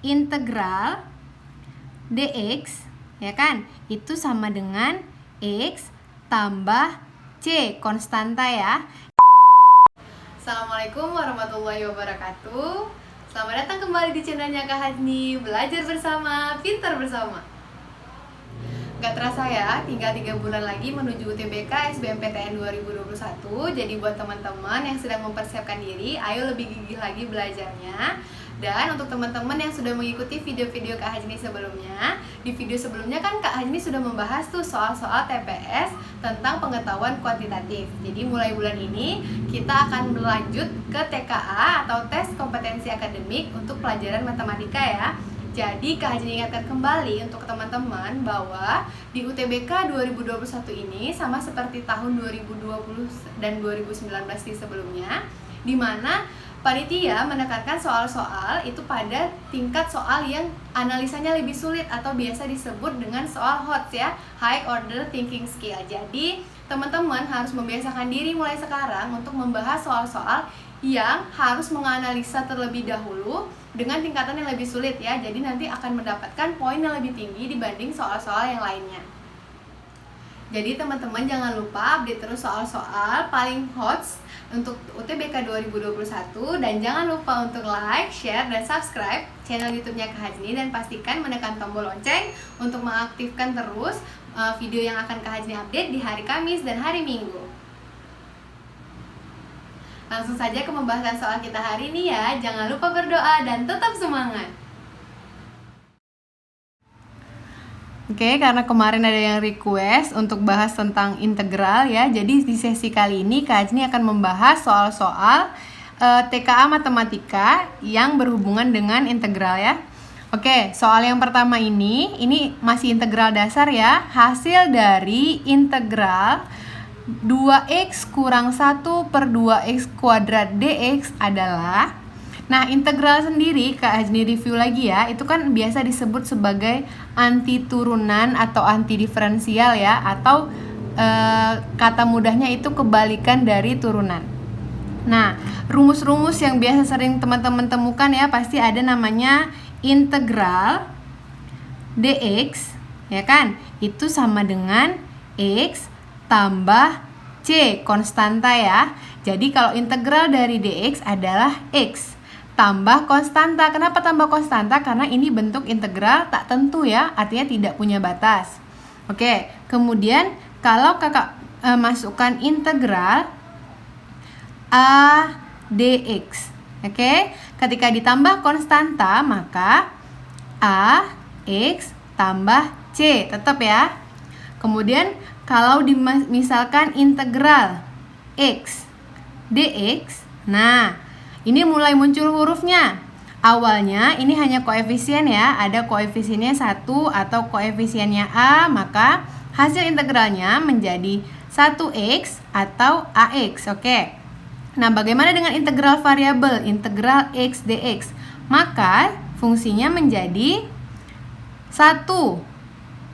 integral dx, ya kan? Itu sama dengan x tambah c, konstanta ya. Assalamualaikum warahmatullahi wabarakatuh. Selamat datang kembali di channelnya Kak Hajni, belajar bersama, pintar bersama. Gak terasa ya, tinggal 3 bulan lagi menuju UTBK SBMPTN 2021. Jadi buat teman-teman yang sedang mempersiapkan diri, ayo lebih gigih lagi belajarnya. Dan untuk teman-teman yang sudah mengikuti video-video Kak Hajni sebelumnya, di video sebelumnya kan Kak Hajni sudah membahas tuh soal-soal TPS tentang pengetahuan kuantitatif. Jadi mulai bulan ini kita akan berlanjut ke TKA atau tes kompetensi akademik untuk pelajaran matematika ya. Jadi Kak Hajni ingatkan kembali untuk teman-teman bahwa di UTBK 2021 ini sama seperti tahun 2020 dan 2019 di sebelumnya, di mana panitia menekankan soal-soal itu pada tingkat soal yang analisanya lebih sulit atau biasa disebut dengan soal HOTS ya, High Order Thinking Skill. Jadi teman-teman harus membiasakan diri mulai sekarang untuk membahas soal-soal yang harus menganalisa terlebih dahulu dengan tingkatan yang lebih sulit ya. Jadi nanti akan mendapatkan poin yang lebih tinggi dibanding soal-soal yang lainnya. Jadi teman-teman jangan lupa update terus soal-soal paling HOTS untuk UTBK 2021 dan jangan lupa untuk like, share, dan subscribe channel YouTube-nya Kak Hajni dan pastikan menekan tombol lonceng untuk mengaktifkan terus video yang akan Kak Hajni update di hari Kamis dan hari Minggu. Langsung saja ke pembahasan soal kita hari ini ya. Jangan lupa berdoa dan tetap semangat. Oke, karena kemarin ada yang request untuk bahas tentang integral ya. Jadi di sesi kali ini Kak Hajni akan membahas soal-soal TKA matematika yang berhubungan dengan integral ya. Oke, soal yang pertama ini masih integral dasar ya. Hasil dari integral 2x kurang 1 per 2x kuadrat dx adalah, nah integral sendiri Kak Hajni review lagi ya, itu kan biasa disebut sebagai anti turunan atau anti diferensial ya, atau kata mudahnya itu kebalikan dari turunan. Nah, rumus-rumus yang biasa sering teman-teman temukan ya, pasti ada namanya integral dx, ya kan? Itu sama dengan x tambah c, konstanta ya. Jadi kalau integral dari dx adalah x tambah konstanta. Kenapa tambah konstanta? Karena ini bentuk integral tak tentu ya, artinya tidak punya batas. Oke, kemudian kalau kakak masukkan integral a dx, oke, ketika ditambah konstanta maka a x tambah c, tetap ya. Kemudian kalau misalkan integral x dx, nah ini mulai muncul hurufnya. Awalnya ini hanya koefisien ya, ada koefisiennya 1 atau koefisiennya a, maka hasil integralnya menjadi 1x atau ax. Oke. Nah, bagaimana dengan integral variabel, integral x dx? Maka fungsinya menjadi 1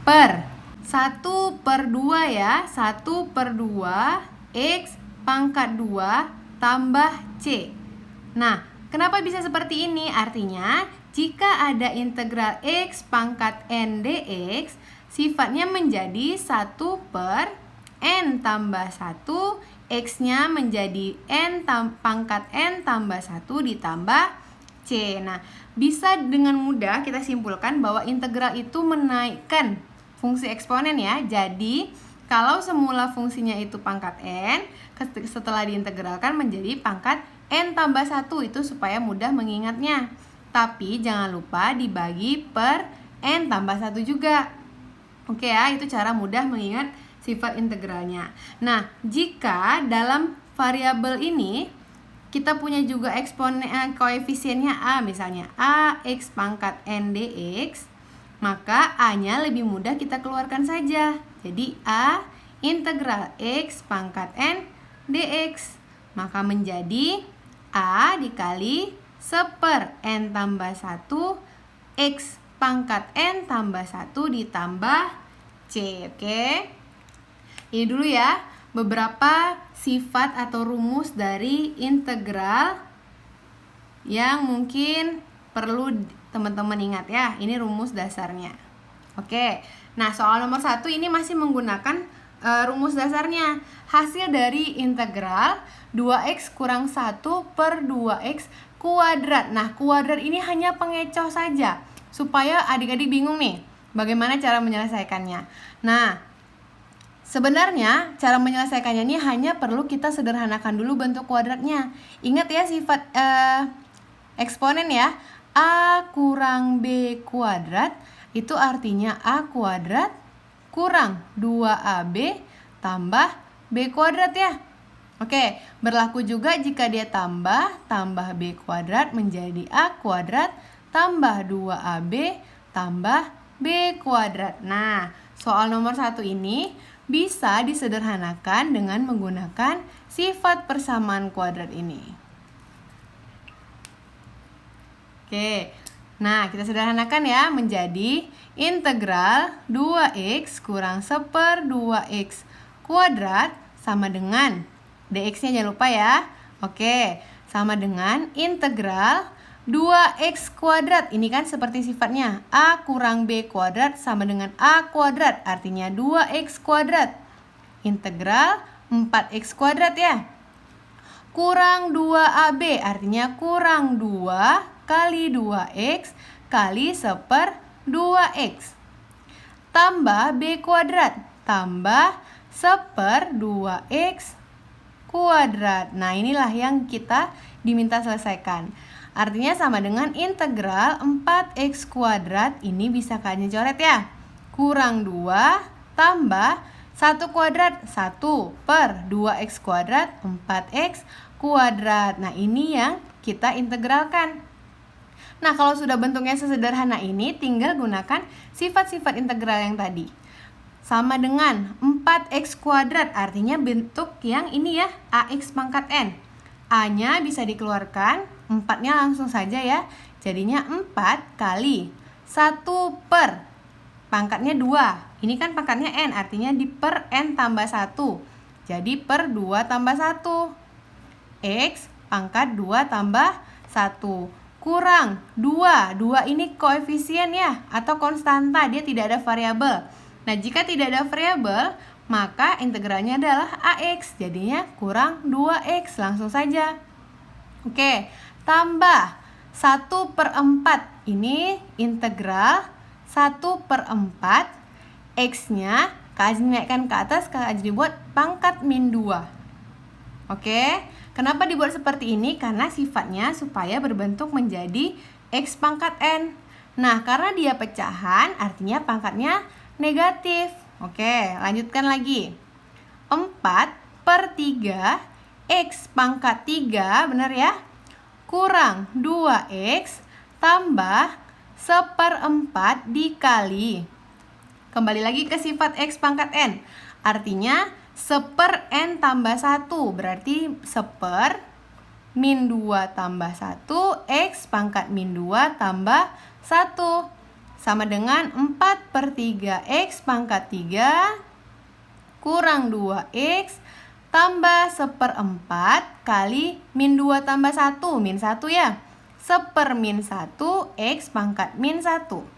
per 1 per 2 ya, 1 per 2 x pangkat 2 tambah c. Nah, kenapa bisa seperti ini? Artinya, jika ada integral x pangkat n dx, sifatnya menjadi 1 per n tambah 1, x-nya menjadi pangkat n tambah 1 ditambah c. Nah, bisa dengan mudah kita simpulkan bahwa integral itu menaikkan fungsi eksponen ya. Jadi kalau semula fungsinya itu pangkat n, setelah diintegralkan menjadi pangkat n tambah 1, itu supaya mudah mengingatnya. Tapi jangan lupa dibagi per n tambah 1 juga. Oke ya, itu cara mudah mengingat sifat integralnya. Nah, jika dalam variabel ini kita punya juga eksponen koefisiennya a, misalnya a x pangkat n dx, maka a-nya lebih mudah kita keluarkan saja. Jadi a integral x pangkat n dx, maka menjadi a dikali 1 per n tambah 1 x pangkat n tambah 1 ditambah c. Oke. Ini dulu ya beberapa sifat atau rumus dari integral yang mungkin perlu teman-teman ingat ya, ini rumus dasarnya. Oke, nah soal nomor 1 ini masih menggunakan rumus dasarnya. Hasil dari integral 2x kurang 1 per 2x kuadrat. Nah, kuadrat ini hanya pengecoh saja, supaya adik-adik bingung nih, bagaimana cara menyelesaikannya. Nah, sebenarnya cara menyelesaikannya ini hanya perlu kita sederhanakan dulu bentuk kuadratnya. Ingat ya sifat eksponen ya. A kurang B kuadrat itu artinya A kuadrat kurang 2AB tambah B kuadrat ya. Oke, berlaku juga jika dia tambah B kuadrat menjadi A kuadrat tambah 2AB tambah B kuadrat. Nah, soal nomor 1 ini bisa disederhanakan dengan menggunakan sifat persamaan kuadrat ini. Oke, nah kita sederhanakan ya menjadi integral 2x kurang 1 per 2x kuadrat sama dengan dx-nya jangan lupa ya. Oke, sama dengan integral 2x kuadrat. Ini kan seperti sifatnya A kurang B kuadrat sama dengan A kuadrat, artinya 2x kuadrat. Integral 4x kuadrat ya. Kurang 2AB, artinya kurang 2 kali 2x kali 1 per 2x. Tambah B kuadrat, tambah 1 per 2x kuadrat. Nah, inilah yang kita diminta selesaikan. Artinya sama dengan integral 4x kuadrat. Ini bisa kalian coret ya. Kurang 2 tambah 1 kuadrat, 1 per 2x kuadrat, 4x kuadrat. Nah, ini yang kita integralkan. Nah, kalau sudah bentuknya sesederhana ini, tinggal gunakan sifat-sifat integral yang tadi. Sama dengan 4x kuadrat, artinya bentuk yang ini ya, ax pangkat n. A-nya bisa dikeluarkan, 4-nya langsung saja ya. Jadinya 4 kali 1 per, pangkatnya 2. Ini kan pangkatnya n, artinya di per n tambah 1. Jadi per 2 tambah 1. X pangkat 2 tambah 1. Kurang 2. 2 ini koefisien ya, atau konstanta, dia tidak ada variabel. Nah, jika tidak ada variabel, maka integralnya adalah AX. Jadinya kurang 2X. Langsung saja. Oke, tambah 1 per 4. Ini integral 1 per 4. X-nya Kak Ajni naikkan ke atas, Kak Ajni buat pangkat min 2. Oke, kenapa dibuat seperti ini? Karena sifatnya supaya berbentuk menjadi X pangkat N. Nah, karena dia pecahan, artinya pangkatnya negatif. Oke, lanjutkan lagi. 4 per 3 X pangkat 3, benar ya? Kurang 2X tambah 1/4 dikali. Kembali lagi ke sifat X pangkat N. Artinya 1/n tambah 1. Berarti 1 min 2 tambah 1 X pangkat min 2 tambah 1. Sama dengan 4 per 3 X pangkat 3 kurang 2X tambah 1/4 kali min 2 tambah 1. Min 1 ya. 1 min 1 X pangkat min 1.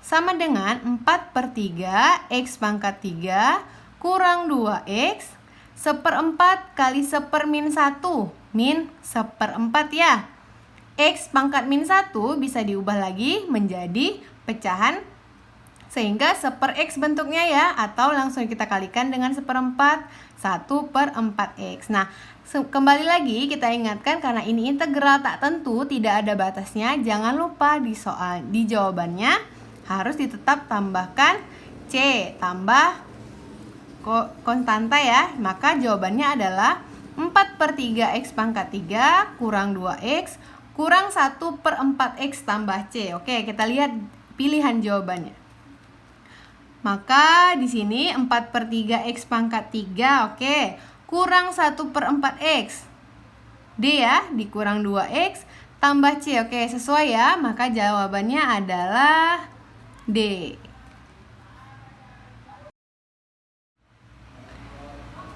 Sama dengan 4 per 3 X pangkat 3 kurang 2X 1/4 kali 1 min 1. Min 1/4 ya. X pangkat min 1 bisa diubah lagi menjadi pecahan sehingga 1/x bentuknya ya, atau langsung kita kalikan dengan 1/4, 1/4x. Nah, kembali lagi kita ingatkan karena ini integral tak tentu, tidak ada batasnya, jangan lupa di jawabannya harus ditetap tambahkan C tambah konstanta ya. Maka jawabannya adalah 4 per 3 X pangkat 3 kurang 2X kurang 1/4X tambah C. Oke, kita lihat pilihan jawabannya. Maka di sini 4 per 3 X pangkat 3, oke, kurang 1/4X. D ya, dikurang 2X tambah C. Oke, sesuai ya. Maka jawabannya adalah D.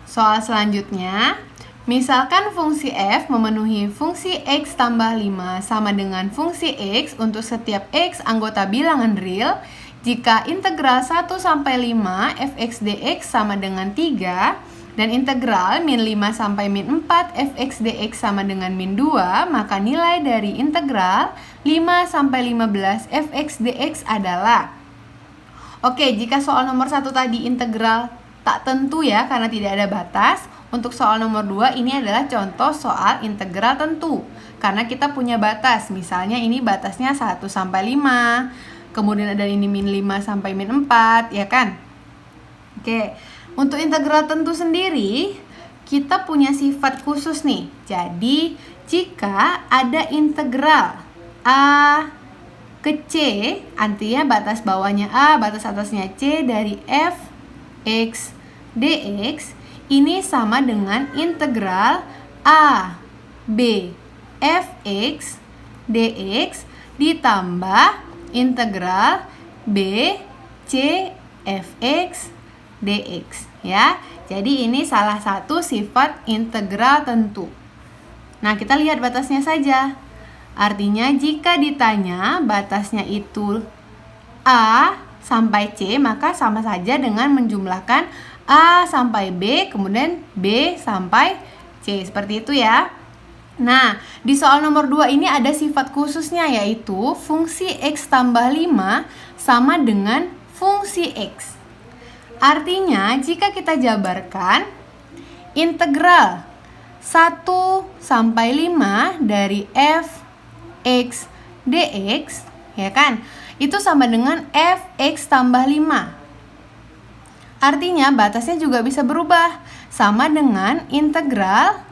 Soal selanjutnya, Misalkan fungsi f memenuhi fungsi x tambah 5 sama dengan fungsi x untuk setiap x anggota bilangan real, jika integral 1 sampai 5 fx dx sama dengan 3 dan integral min 5 sampai min 4 fx dx sama dengan min 2, maka nilai dari integral 5 sampai 15 fx dx adalah. Oke, jika soal nomor 1 tadi integral tak tentu ya karena tidak ada batas. Untuk soal nomor 2 ini adalah contoh soal integral tentu karena kita punya batas. Misalnya ini batasnya 1 sampai 5. Kemudian ada ini min 5 sampai min 4, ya kan? Oke. Untuk integral tentu sendiri kita punya sifat khusus nih. Jadi, jika ada integral a ke c, artinya batas bawahnya a, batas atasnya c dari f x dx, ini sama dengan integral a b fx dx ditambah integral b c fx dx ya. Jadi ini salah satu sifat integral tentu. Nah, kita lihat batasnya saja. Artinya jika ditanya batasnya itu a sampai c, maka sama saja dengan menjumlahkan A sampai B, kemudian B sampai C. Seperti itu ya. Nah, di soal nomor 2 ini ada sifat khususnya, yaitu fungsi X tambah 5 sama dengan fungsi X. Artinya, jika kita jabarkan integral 1 sampai 5 dari f x dx, ya kan? Itu sama dengan fx tambah 5. Artinya batasnya juga bisa berubah, sama dengan integral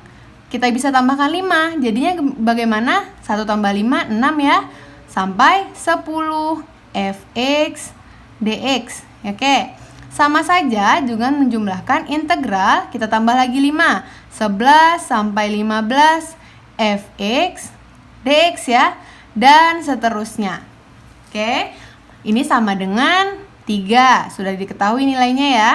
kita bisa tambahkan 5. Jadinya bagaimana? 1 tambah 5, 6 ya, sampai 10 fx dx. Oke, sama saja dengan menjumlahkan integral, kita tambah lagi 5, 11 sampai 15 fx dx ya, dan seterusnya. Oke, ini sama dengan 3, sudah diketahui nilainya ya.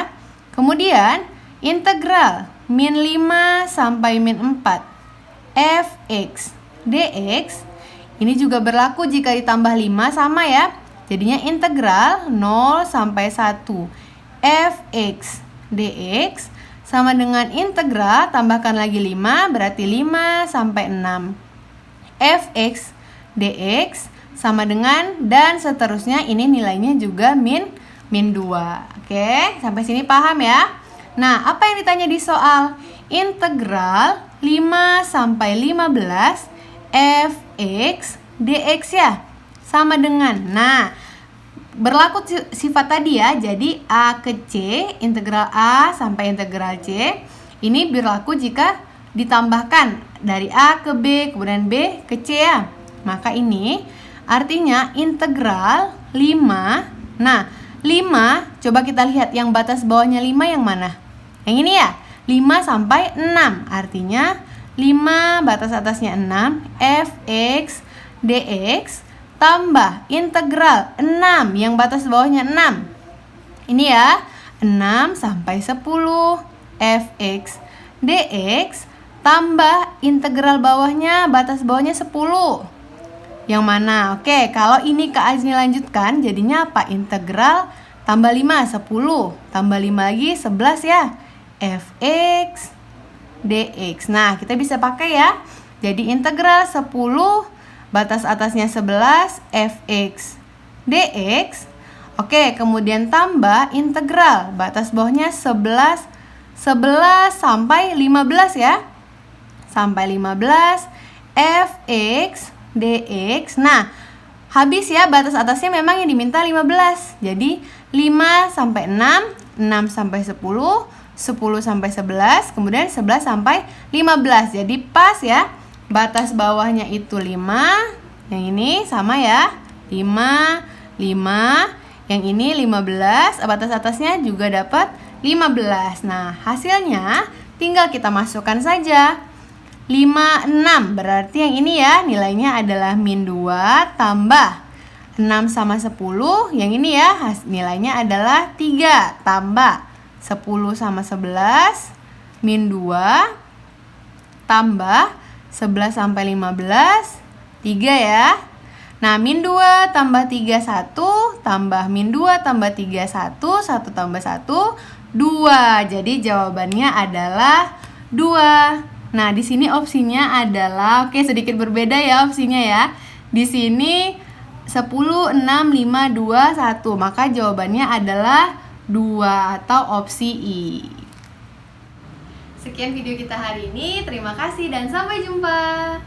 Kemudian integral min 5 sampai min 4 fx dx, ini juga berlaku jika ditambah 5 sama ya. Jadinya integral 0 sampai 1 fx dx sama dengan integral, tambahkan lagi 5, berarti 5 sampai 6 fx dx sama dengan, dan seterusnya. Ini nilainya juga min 2. Oke, sampai sini paham ya? Nah, apa yang ditanya di soal? Integral 5 sampai 15 fx dx ya, sama dengan, nah, berlaku sifat tadi ya. Jadi a ke c, integral a sampai integral c, ini berlaku jika ditambahkan dari a ke b, kemudian b ke c ya. Maka ini artinya integral 5. Nah, 5, coba kita lihat yang batas bawahnya 5 yang mana? Yang ini ya, 5 sampai 6. Artinya 5 batas atasnya 6 fx dx tambah integral 6 yang batas bawahnya 6. Ini ya, 6 sampai 10 fx dx tambah integral bawahnya, batas bawahnya 10. Yang mana? Oke, kalau ini Kak Azni lanjutkan, jadinya apa? Integral tambah 5, 10. Tambah 5 lagi, 11 ya. Fx dx. Nah, kita bisa pakai ya. Jadi integral 10, batas atasnya 11, fx dx. Oke, kemudian tambah integral, batas bawahnya 11 sampai 15 ya. Sampai 15, fx dx. Nah, habis ya, batas atasnya memang yang diminta 15. Jadi 5 sampai 6, 6 sampai 10, 10 sampai 11, kemudian 11 sampai 15. Jadi pas ya. Batas bawahnya itu 5, yang ini sama ya. 5, 5, yang ini 15, batas atasnya juga dapat 15. Nah, hasilnya tinggal kita masukkan saja. 5, 6, berarti yang ini ya nilainya adalah min 2 tambah 6 sama 10, yang ini ya nilainya adalah 3 tambah 10 sama 11 min 2 tambah 11 sampai 15, 3 ya. Nah, min 2 tambah 3, 1, tambah min 2 tambah 3, 1, 1 tambah 1, 2. Jadi jawabannya adalah 2. Nah, di sini opsinya adalah, oke, sedikit berbeda ya opsinya ya. Di sini 10, 6, 5, 2, 1. Maka jawabannya adalah 2 atau opsi I. Sekian video kita hari ini. Terima kasih dan sampai jumpa.